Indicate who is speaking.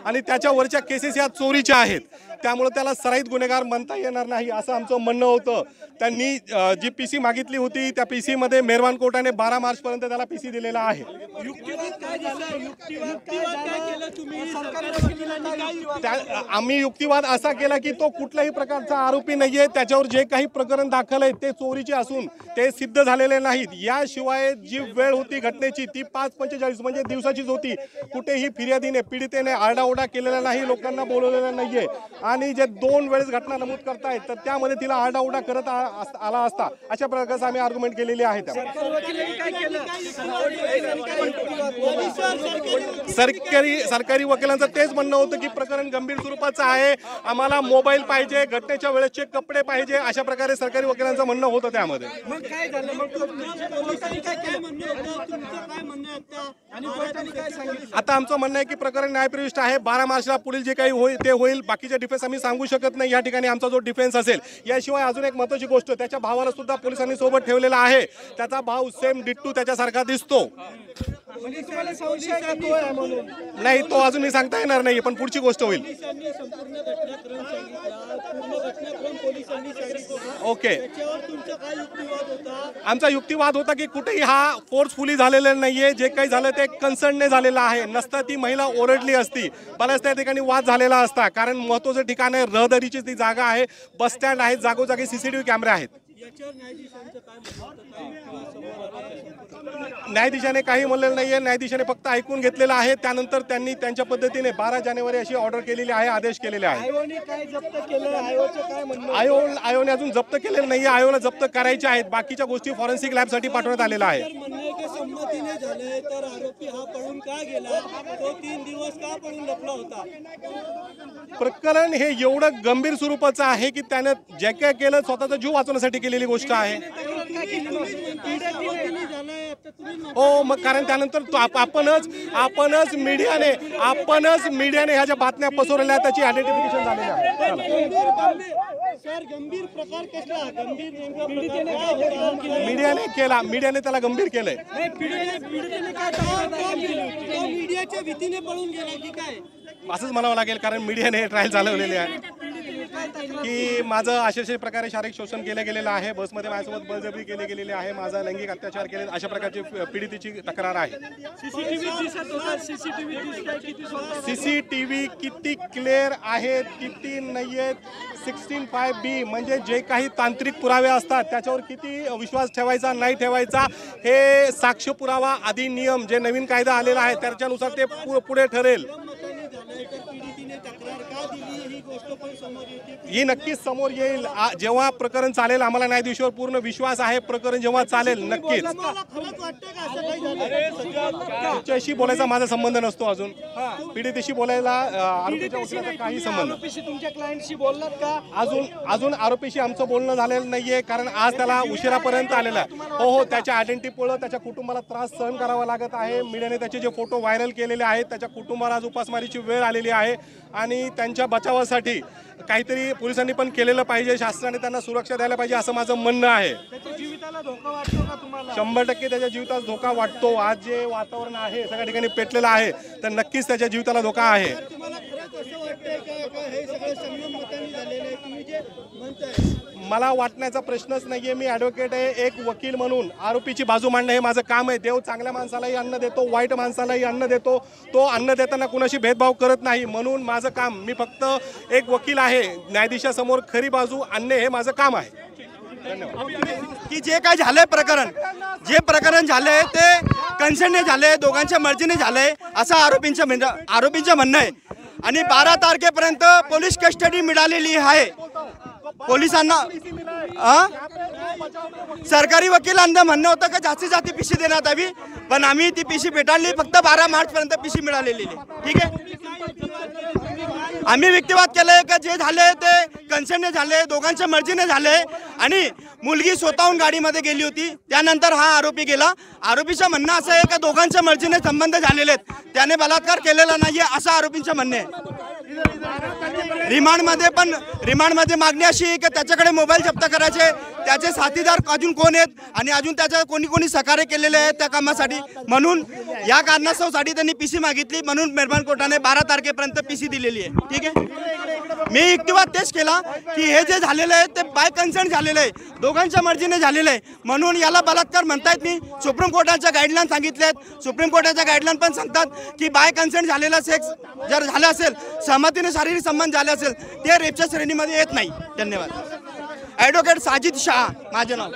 Speaker 1: आणि त्याच्यावरच्या केसेस या चोरीच्या आहेत, त्यामुळे त्याला सराईत गुन्हेगार म्हणता येणार नाही असं आमचं म्हणणं होतं। त्यांनी जी पीसी मागितली होती त्या पीसी मध्ये मेहरबान कोर्टाने 12 मार्च पर्यंत त्याला पीसी दिलेला आहे। आम्ही युक्तिवाद असा केला की तो कुठल्याही प्रकारचा आरोपी नाहीये, त्याच्यावर जे काही प्रकरण दाखल आहे ते चोरीचे असून ते सिद्ध झालेले नाहीत। याशिवाय जी वेळ होती घटनेची ती 5:45 म्हणजे दिवसाचीच होती। कुठेही फिर्यादीने पीडितेने आरडाओरडा केलेला नाही, लोकांना बोलवलेलं नाहीये आणि जे 2 वेळेस घटना नमूद करतायत तर त्यामध्ये तिला आरडाओरडा करत आला असता अशा प्रकारचे आम्ही आर्ग्युमेंट केलेली आहे। सरकारी वकिलांचं तेच म्हणणं होतं की प्रकरण गंभीर स्वरूपाचं आहे, आम्हाला मोबाईल पाहिजे, घटनेच्या वेळेसचे कपडे पाहिजे, अशा प्रकारे सरकारी वकिलांचं म्हणणं होतं त्यामध्ये। आता आमचं म्हणणं आहे की प्रकरण न्यायप्रविष्ट आहे, 12 मार्चला पुढील जे काही होईल ते होईल, बाकीचे डिफेन्स आम्ही सांगू शकत नाही या ठिकाणी आमचा जो डिफेन्स असेल। याशिवाय अजून एक महत्त्वाची गोष्ट, त्याच्या भावाला सुद्धा पोलिसांनी सोबत ठेवलेला आहे, त्याचा भाव सेम डिट्टू त्याच्यासारखा दिसतो। नाही तो अजून मी सांगता येणार नाही, पण पुढची गोष्ट होईल। ओके, आमचा युक्तिवाद होता की कुठेही हा फोर्सफुली झालेला नाहीये, जे काही झालं ते कन्सर्नने झालेलं आहे, नसता ती महिला ओरडली असती, बऱ्याच त्या ठिकाणी वाद झालेला असता, कारण महत्त्वाचं ठिकाण आहे, रहदारीची ती जागा आहे, बस स्टँड आहे, जागोजागी सीसीटीव्ही कॅमेरे आहेत। न्यायाधीशाने काही म्हणलेलं नाहीये, न्यायाधीशाने फक्त ऐकून घेतलेलं आहे, त्यानंतर त्यांनी त्यांच्या पद्धतीने 12 जानेवारी अशी ऑर्डर केलेली आहे, आदेश केलेले आहे। आयोने अजून जप्त केलेलं नाहीये, आयोला जप्त करायचे आहेत, बाकीच्या गोष्टी फॉरेन्सिक लॅबसाठी पाठवण्यात आलेला आहे। प्रकरण हे एवढं गंभीर स्वरूपाचं आहे की त्याने जे काय केलं स्वतःचा जीव वाचवण्यासाठी केलेली गोष्ट आहे। हो, मग कारण त्यानंतर आपणच मीडियाने ह्या ज्या बातम्या पसरवल्या त्याची आयडेंटिफिकेशन झालेली आहे। मीडियाने त्याला गंभीर केलंय। असंच म्हणावं लागेल, कारण मीडियाने ट्रायल चालवलेले आहे की माझं अशा प्रकारे शारीरिक शोषण केलं गेलेलं आहे, बसमध्ये माझ्यासोबत बळजबरी केली गेलेली आहे, माझा लैंगिक अत्याचार केले, अशा प्रकारची पीडितेची तक्रार आहे। सीसीटीव्ही किती क्लिअर आहेत किती नाहीयेत, 16(5)B म्हणजे जे काही तांत्रिक पुरावे असतात त्याच्यावर किती विश्वास ठेवायचा नाही ठेवायचा हे साक्ष पुरावा अधिनियम जे नवीन कायदा आलेला आहे त्याच्यानुसार ते पुढे ठरेल। ही नक्कीच समोर येईल जेव्हा प्रकरण चालेल, आम्हाला न्यायाधीशावर पूर्ण विश्वास आहे, प्रकरण जेव्हा चालेल नक्कीच। तुमच्याशी बोलायचा माझा संबंध नसतो, अजून पीडितेशी बोलायला आरोपीच्या वकिलाचा काही संबंध।
Speaker 2: तुमच्या क्लायंटशी बोललात का?
Speaker 1: अजून आरोपीशी आमचं बोलणं झालेलं नाहीये, कारण आज त्याला उशिरापर्यंत आलेला आहे। हो, त्याच्या आयडेंटिटीमुळे त्याच्या कुटुंबाला त्रास सहन करावा लागत आहे। मीडियाने त्याचे जे फोटो व्हायरल केलेले आहेत, त्याच्या कुटुंबाला आज उपासमारीची वेळ आलेली आहे आणि त्यांच्या बचावासाठी काहीतरी पोलिसांनी पण केलेलं पाहिजे, शासनाने त्यांना सुरक्षा द्यायला पाहिजे असं माझं म्हणणं आहे।
Speaker 2: त्याच्या जीविताला धोका वाटतो का तुम्हाला?
Speaker 1: 100% त्याच्या जीविताला धोका वाटतो। आज जे वातावरण आहे सगळ्या ठिकाणी पेटलेलं आहे तर नक्कीच त्याच्या जीविताला धोका आहे। मला वाटण्याचा प्रश्नच नाहीये, मी ॲडव्होकेट आहे, एक वकील म्हणून आरोपीची बाजू मांडणं हे माझं काम आहे। देव चांगल्या माणसालाही अन्न देतो, वाईट माणसालाही अन्न देतो, तो अन्न देताना कुणाशी भेदभाव करत नाही, म्हणून माझं काम, मी फक्त एक वकील आहे, न्यायाधीशासमोर खरी बाजू आणणे हे माझं काम आहे। धन्यवाद।
Speaker 3: की जे काय झालंय प्रकरण झालंय ते कन्सेंटने झालंय, दोघांच्या मर्जीने झालंय असं आरोपींचं म्हणणं आहे आणि 12 तारखेपर्यंत पोलीस कस्टडी मिळालेली आहे पोलिसांना। सरकारी वकिलांचं म्हणणं होतं की जास्तीत जास्त पीसी देण्यात यावी, पण आम्ही ती पीसी भेटाळली, फक्त 12 मार्च पर्यंत पीसी मिळालेली आहे। ठीक आहे, आम्ही व्यक्तिवाद केलंय की जे झाले ते कन्सेंटने झाले, दोघांच्या मर्जीने झाले आणि मुलगी स्वतःहून गाडीमध्ये गेली होती, त्यानंतर हा आरोपी गेला। आरोपीचं म्हणणं असं आहे की दोघांच्या मर्जीने संबंध झालेले आहेत, त्याने बलात्कार केलेला नाहीये असं आरोपींचं म्हणणं आहे। रिमांडमध्ये मागणी अशी आहे की त्याच्याकडे मोबाईल जप्त करायचे, त्याचे साथीदार अजून कोण आहेत आणि अजून त्याच्या कोणी सहकार्य केलेले आहे त्या कामासाठी, म्हणून या कारणास्तवसाठी त्यांनी पीसी मागितली, म्हणून मेहरबान कोर्टाने 12 तारखेपर्यंत पीसी दिलेली आहे. ठीक आहे, मी युक्तिवाद तेच केला की हे जे झालेलं आहे ते बाय कन्सेंट झालेलं आहे, दोघांच्या मर्जीने झालेलं आहे, म्हणून याला बलात्कार म्हणता येत नाही. सुप्रीम कोर्टाच्या गाईडलाईन सांगितल्यात, सुप्रीम कोर्टाच्या गाईडलाईन पण सांगतात की बाय कन्सेंट झालेला सेक्स जर झालं असेल, सहमतीने शारीरिक संबंध झाले असेल, ते रेपच्या श्रेणीमध्ये येत नाही. धन्यवाद. ॲडव्होकेट साजिद शाह माझे नाव.